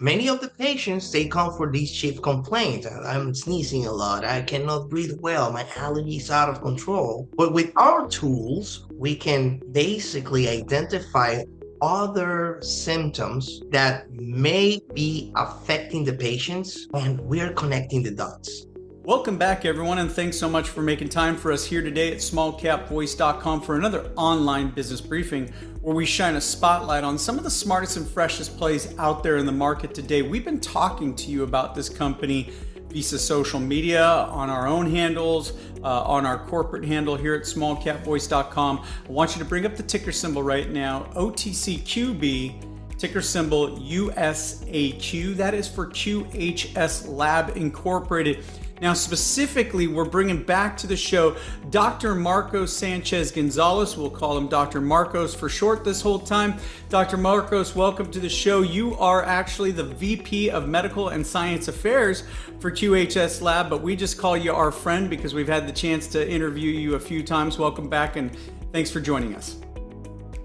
many of the patients, they come for these chief complaints. I'm sneezing a lot. I cannot breathe well. My allergies out of control. But with our tools, we can basically identify other symptoms that may be affecting the patients, and we're connecting the dots. Welcome back, everyone, and thanks so much for making time for us here today at smallcapvoice.com for another online business briefing where we shine a spotlight on some of the smartest and freshest plays out there in the market today. We've been talking to you about this company via social media, on our own handles, on our corporate handle here at smallcapvoice.com. I want you to bring up the ticker symbol right now, OTCQB. Ticker symbol USAQ. That is for QHS Lab Incorporated. Now, specifically, we're bringing back to the show Dr. Marcos Sanchez-Gonzalez. We'll call him Dr. Marcos for short this whole time. Dr. Marcos, welcome to the show. You are actually the VP of Medical and Science Affairs for QHS Lab, but we just call you our friend because we've had the chance to interview you a few times. Welcome back, and thanks for joining us.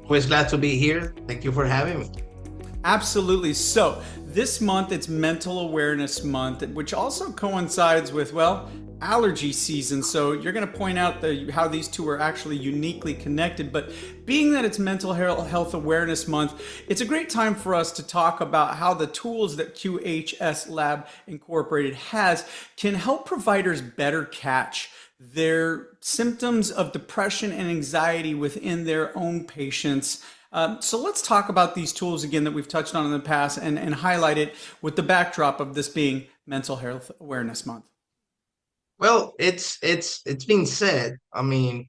Always glad to be here. Thank you for having me. Absolutely. So this month, it's Mental Awareness Month, which also coincides with, allergy season. So you're going to point out how these two are actually uniquely connected. But being that it's Mental Health Awareness Month, it's a great time for us to talk about how the tools that QHS Lab Incorporated has can help providers better catch their symptoms of depression and anxiety within their own patients. So let's talk about these tools again that we've touched on in the past and highlight it with the backdrop of this being Mental Health Awareness Month. Well, it's been said. I mean,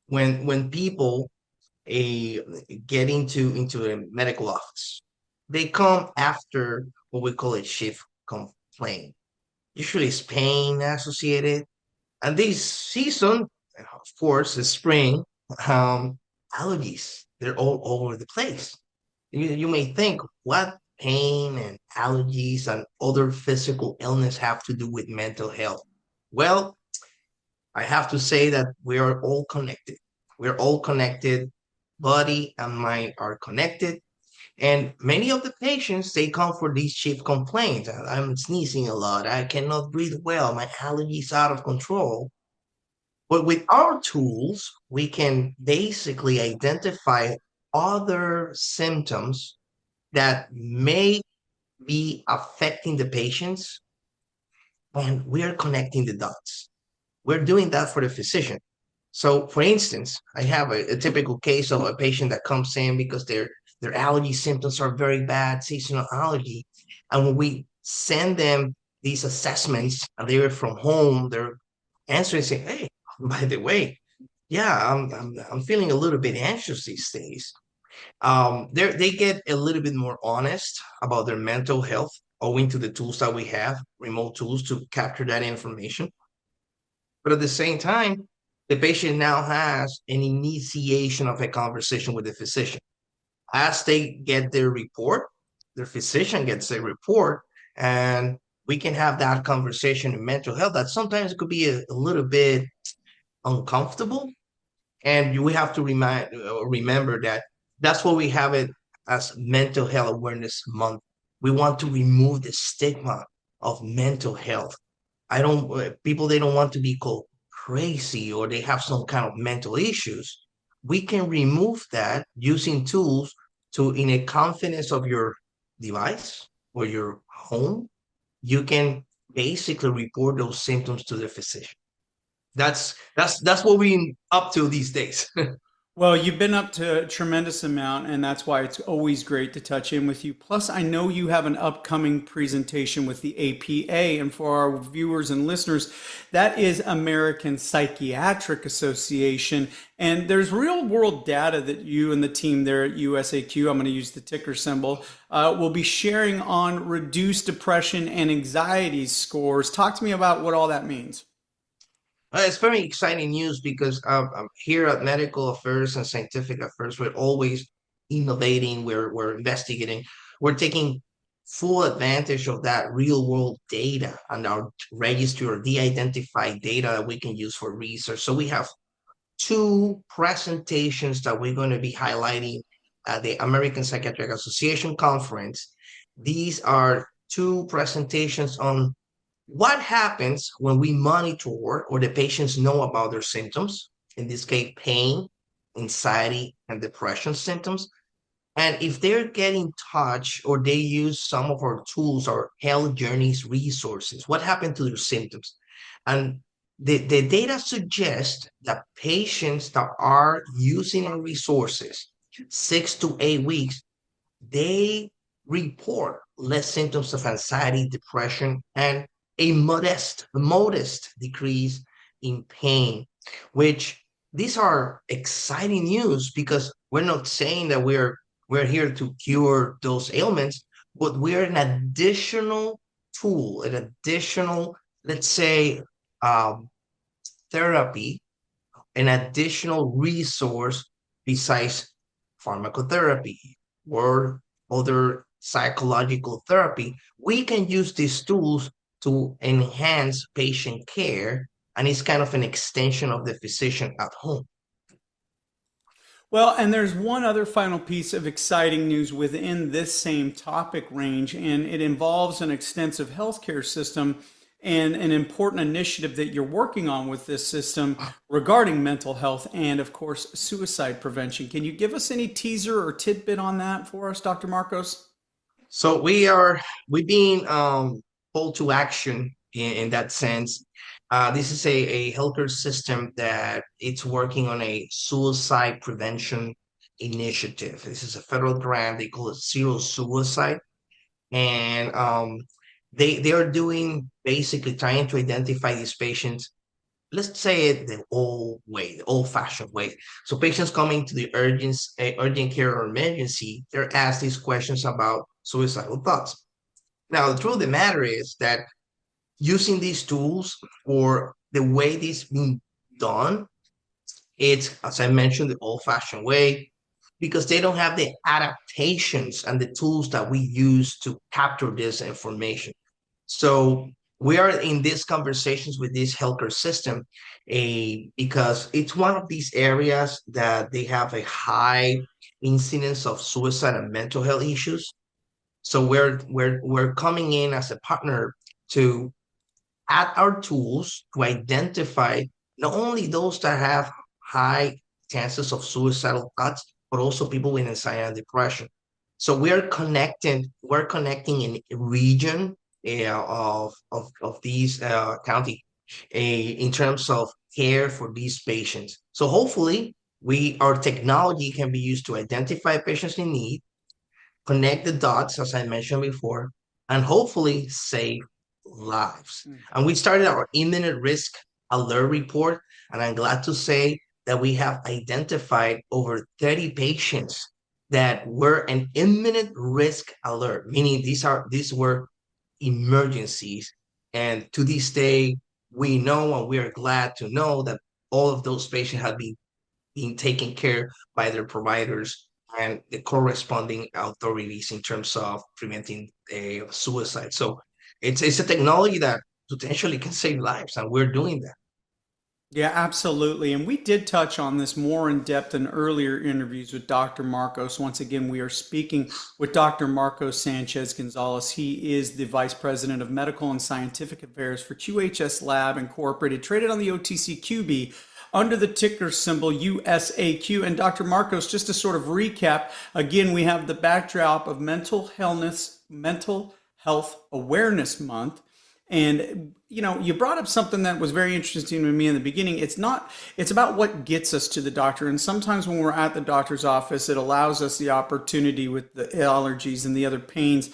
when people get into a medical office, they come after what we call a shift complaint. Usually, it's pain associated, and this season, of course, is spring. Allergies, they're all over the place. You may think, what pain and allergies and other physical illness have to do with mental health? Well, I have to say that we are all connected. We're all connected. Body and mind are connected. And many of the patients, they come for these chief complaints. I'm sneezing a lot. I cannot breathe well. My allergies out of control. But with our tools, we can basically identify other symptoms that may be affecting the patients, and we're connecting the dots. We're doing that for the physician. So, for instance, I have a typical case of a patient that comes in because their allergy symptoms are very bad, seasonal allergy. And when we send them these assessments and they're from home, they're answering saying, hey, by the way, yeah, I'm feeling a little bit anxious these days. They get a little bit more honest about their mental health owing to the tools that we have, remote tools to capture that information. But at the same time, the patient now has an initiation of a conversation with the physician. As they get their report, their physician gets a report, and we can have that conversation in mental health that sometimes it could be a little bit uncomfortable. And we have to remember that that's why we have it as Mental Health Awareness Month. We want to remove the stigma of mental health. I don't People, they don't want to be called crazy or they have some kind of mental issues. We can remove that using tools to, in a confidence of your device or your home, you can basically report those symptoms to the physician. That's what we're up to these days. Well, you've been up to a tremendous amount, and that's why it's always great to touch in with you. Plus, I know you have an upcoming presentation with the APA, and for our viewers and listeners, that is American Psychiatric Association. And there's real world data that you and the team there at USAQ, I'm going to use the ticker symbol, will be sharing on reduced depression and anxiety scores. Talk to me about what all that means. It's very exciting news because here at Medical Affairs and Scientific Affairs, we're always innovating, we're investigating, we're taking full advantage of that real world data and our registry or de-identified data that we can use for research. So we have two presentations that we're going to be highlighting at the American Psychiatric Association conference. These are two presentations on what happens when we monitor or the patients know about their symptoms, in this case, pain, anxiety, and depression symptoms. And if they're getting touch or they use some of our tools or health journeys resources, what happened to their symptoms? And the data suggests that patients that are using our resources 6 to 8 weeks, they report less symptoms of anxiety, depression, and a modest decrease in pain, which these are exciting news because we're not saying that we're here to cure those ailments, but we're an additional tool, an additional, let's say, um, therapy, an additional resource besides pharmacotherapy or other psychological therapy. We can use these tools to enhance patient care, and it's kind of an extension of the physician at home. Well, and there's one other final piece of exciting news within this same topic range, and it involves an extensive healthcare system and an important initiative that you're working on with this system regarding mental health and, of course, suicide prevention. Can you give us any teaser or tidbit on that for us, Dr. Marcos? So we've been called to action in that sense. This is a healthcare system that it's working on a suicide prevention initiative. This is a federal grant. They call it Zero Suicide, and they are doing basically trying to identify these patients. Let's say it the old way, the old-fashioned way. So patients coming to the urgent care or emergency, they're asked these questions about suicidal thoughts. Now, the truth of the matter is that using these tools or the way this being done, it's, as I mentioned, the old-fashioned way because they don't have the adaptations and the tools that we use to capture this information. So we are in these conversations with this healthcare system, because it's one of these areas that they have a high incidence of suicide and mental health issues. So we're coming in as a partner to add our tools to identify not only those that have high chances of suicidal thoughts, but also people with anxiety and depression. So we're connecting in a region of these county in terms of care for these patients. So hopefully our technology can be used to identify patients in need, connect the dots, as I mentioned before, and hopefully save lives. And we started our imminent risk alert report, and I'm glad to say that we have identified over 30 patients that were an imminent risk alert, meaning these were emergencies. And to this day, we know and we are glad to know that all of those patients have been taken care by their providers and the corresponding authorities in terms of preventing a suicide. So it's a technology that potentially can save lives, and we're doing that. Yeah, absolutely. And we did touch on this more in depth in earlier interviews with Dr. Marcos. Once again, we are speaking with Dr. Marcos Sanchez-Gonzalez. He is the Vice President of Medical and Scientific Affairs for QHS Lab Incorporated, traded on the OTCQB under the ticker symbol USAQ. And Dr. Marcos, just to sort of recap, again, we have the backdrop of Mental Health Awareness Month. And, you brought up something that was very interesting to me in the beginning. It's about what gets us to the doctor. And sometimes when we're at the doctor's office, it allows us the opportunity with the allergies and the other pains.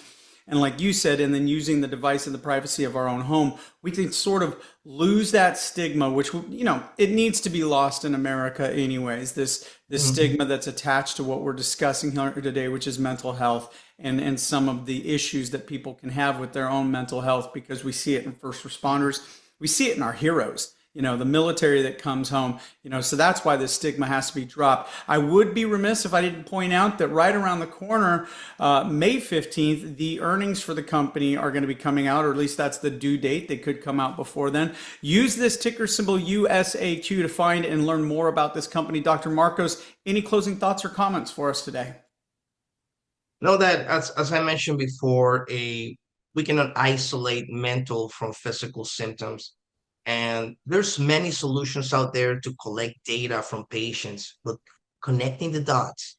And like you said, and then using the device in the privacy of our own home, we can sort of lose that stigma, which, it needs to be lost in America anyways. This stigma that's attached to what we're discussing here today, which is mental health and some of the issues that people can have with their own mental health, because we see it in first responders. We see it in our heroes. The military that comes home, so that's why this stigma has to be dropped. I would be remiss if I didn't point out that right around the corner, May 15th, the earnings for the company are going to be coming out, or at least that's the due date. They could come out before then. Use this ticker symbol USAQ to find and learn more about this company. Dr. Marcos, any closing thoughts or comments for us today? Know that as I mentioned before, a we cannot isolate mental from physical symptoms. And there's many solutions out there to collect data from patients, but connecting the dots.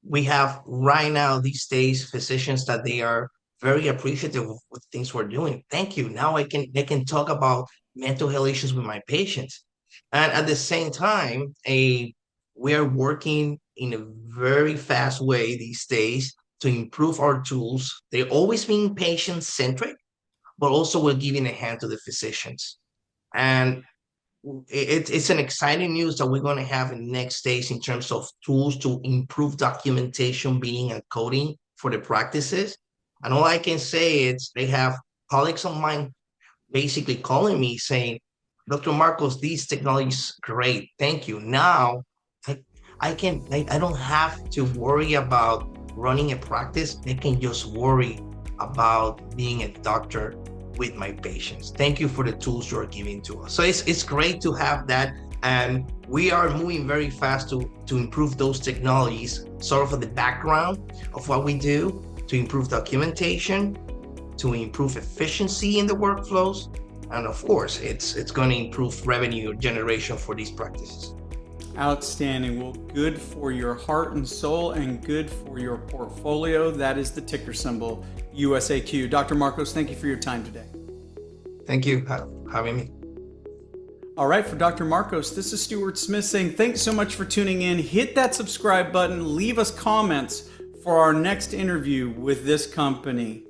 We have right now these days physicians that they are very appreciative of what things we're doing. Thank you. Now I can talk about mental health issues with my patients. And at the same time, a we are working in a very fast way these days to improve our tools. They're always being patient centric, but also we're giving a hand to the physicians. And it's an exciting news that we're going to have in the next stage in terms of tools to improve documentation, billing, and coding for the practices. And all I can say is they have colleagues of mine basically calling me saying, Dr. Marcos, these technologies great. Thank you. Now I, I don't have to worry about running a practice. I can just worry about being a doctor with my patients. Thank you for the tools you're giving to us. So it's great to have that. And we are moving very fast to improve those technologies, sort of at the background of what we do to improve documentation, to improve efficiency in the workflows. And of course, it's going to improve revenue generation for these practices. Outstanding. Well, good for your heart and soul and good for your portfolio. That is the ticker symbol, USAQ. Dr. Marcos, thank you for your time today. Thank you for having me. All right, for Dr. Marcos, this is Stuart Smith saying thanks so much for tuning in. Hit that subscribe button, leave us comments for our next interview with this company.